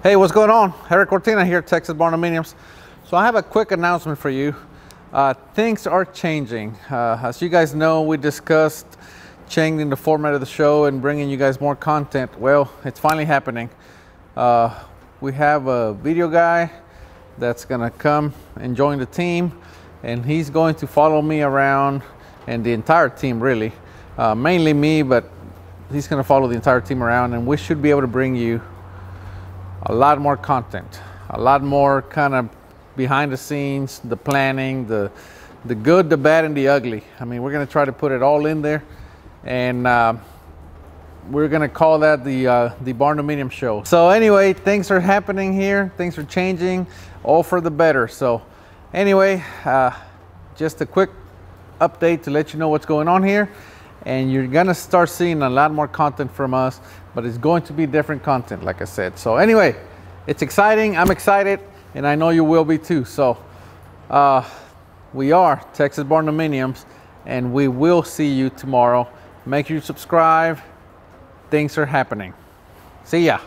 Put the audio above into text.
Hey, what's going on? Eric Cortina here, Texas Barndominiums. So I have a quick announcement for you. Things are changing. As you guys know, we discussed changing the format of the show and bringing you guys more content. Well, it's finally happening. We have a video guy that's gonna come and join the team, and he's going to follow me around, and the entire team really. Mainly me, but he's gonna follow the entire team around, and we should be able to bring you a lot more content, a lot more kind of behind the scenes, the planning, the good, the bad, and the ugly. I mean, we're gonna try to put it all in there, and we're gonna call that the Barndominium show. So anyway, things are happening here, things are changing, all for the better. So anyway, just a quick update to let you know what's going on here, and you're gonna start seeing a lot more content from us, but it's going to be different content, like I said. So anyway, it's exciting, I'm excited, and I know you will be too. So we are Texas Barndominiums, and we will see you tomorrow. Make sure you subscribe. Things are happening. See ya.